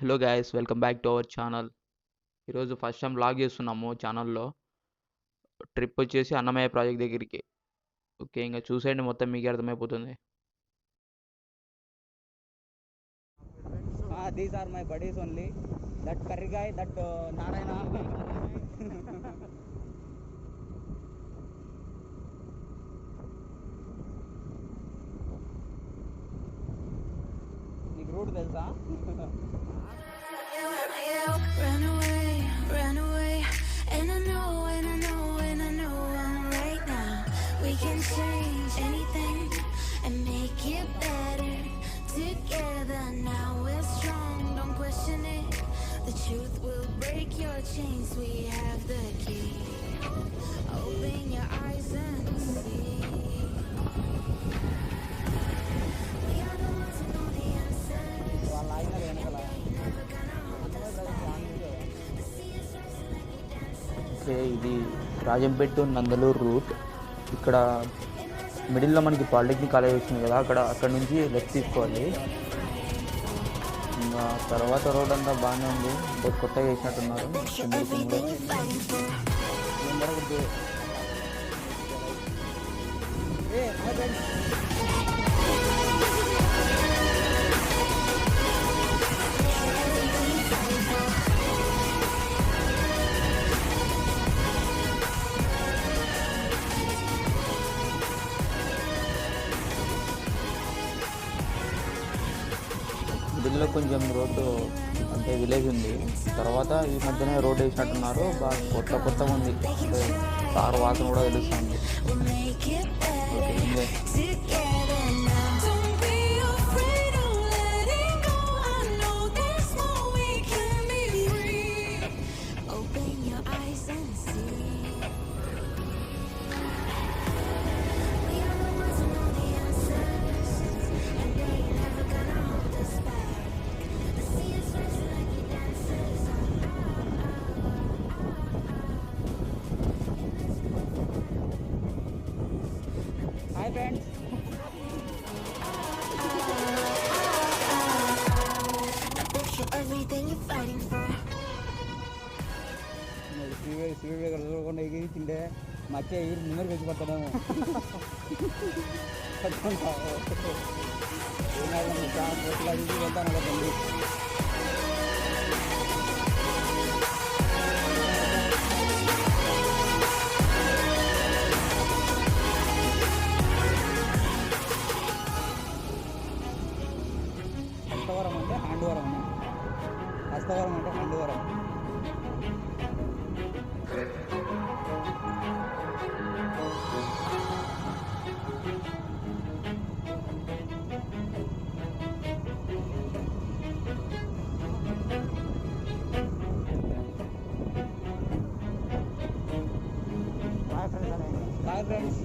Hello guys, welcome back to our channel. ఈరోజు first time vlog చేస్తున్నాము ఛానల్లో. Trip వచ్చేసి అన్నమయ్య ప్రాజెక్ట్ దగ్గరికి. ఓకే, ఇంకా చూసేయండి, మొత్తం మీకే అర్థమైపోతుంది. These are my buddies only. That curry guy, that Narayana. నీకు రూట్ తెలుసా? Run away, run away. And I know, and I know, and I know I'm right now. We can change anything and make it better together. Now we're strong, don't question it. The truth will break your chains. We have the key. Open your eyes and see. We are the ones who know the answers. వాళ్ళ ఆయన వెనకాల okay, ఇది Rajampet to Nandaluru route. ఇక్కడ మిడిల్లో మనకి polytechnic college వస్తుంది కదా, అక్కడ నుంచి లెఫ్ట్ తీసుకోవాలి. ఇంకా తర్వాత రోడ్ అంతా బాగానే ఉంది, అంటే కొత్తగా వేసినట్టున్నారు. మిడిల్లో కొంచెం రోడ్డు అంటే విలేజ్ ఉంది, తర్వాత ఈ మధ్యనే రోడ్ వేసినట్టున్నారు. బాగా కొత్తగా ఉంది, అంటే కారు వాసన కూడా తెలుస్తుంది. Make it okay, better together now. Don't be afraid of letting go. I know there's more we can be free. Open your eyes and see. We are the ones who know the answers, and they ain't never gonna hold us back. The sea is rising like it dances. Hi friends. Bet you everything you're fighting for. Speed breaker చూడకుండా ఎగిరి తింటే మచ్చ ఎగిరి ముందరికి వచ్చి పడతాడేమో. వెళ్తాను కదండి. హస్తవరం అంటే హ్యాండ్వరం అన్న. హస్తవరం అంటే హ్యాండ్వరం. Boy friends.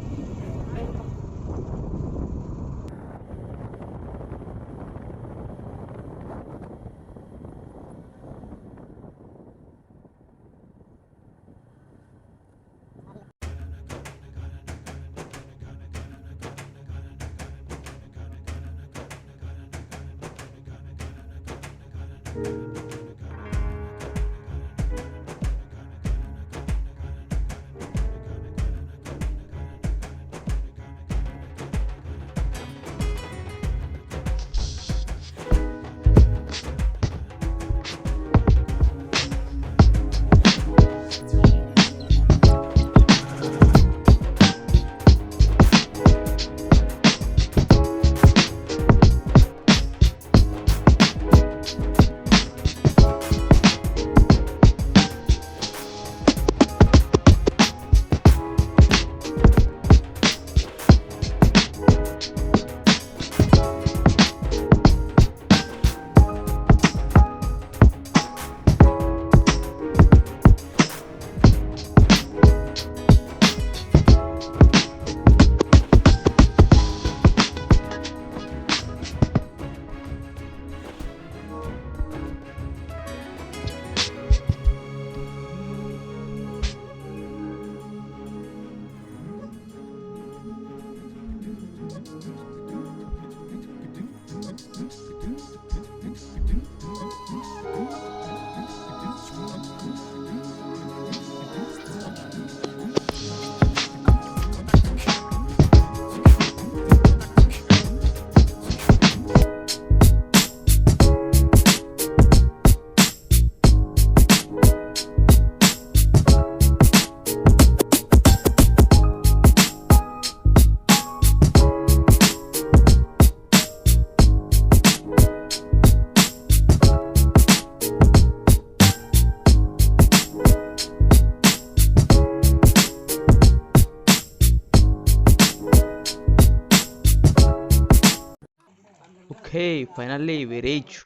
Finally we reach.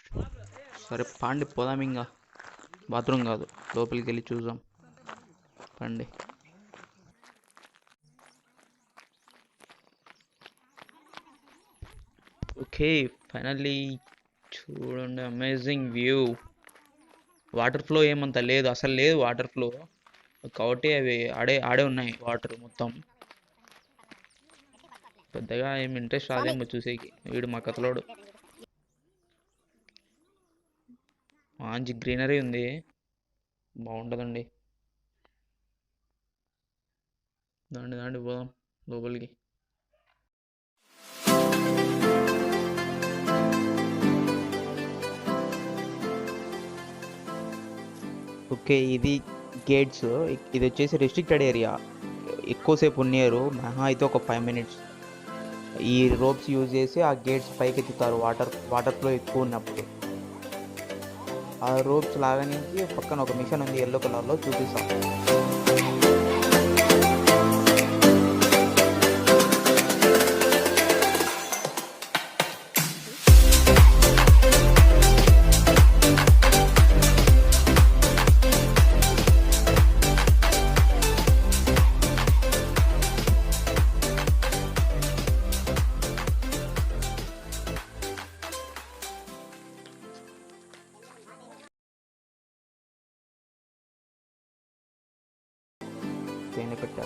సరే పండి పోదాం, ఇంకా బాత్రూమ్ కాదు, లోపలికి వెళ్ళి చూద్దాం పండి. ఓకే ఫైనల్లీ చూడండి, అమేజింగ్ వ్యూ. వాటర్ ఫ్లో ఏమంత లేదు, అసలు లేదు వాటర్ ఫ్లో, కాబట్టి అవి ఆడే ఉన్నాయి వాటర్ మొత్తం. పెద్దగా ఏం ఇంట్రెస్ట్ రాదేమో చూసేకి. వీడు మా కథలోడు. మంచి గ్రీనరీ ఉంది, బాగుంటుందండి. దాండి పోదాం లోపలికి. ఓకే ఇది గేట్స్. ఇది వచ్చేసి రెస్ట్రిక్టెడ్ ఏరియా, ఎక్కువసేపు ఉన్నియరు, మహా అయితే ఒక 5 minutes. ఈ రోప్స్ యూజ్ చేసి ఆ గేట్స్ పైకి ఎత్తుతారు వాటర్ ఫ్లో ఎక్కువ ఉన్నప్పుడు. ఆ రోప్స్ లాగనికి పక్కన ఒక మిషన్ ఉంది, ఎల్లో కలర్లో, చూపిస్తాం. పెట్టా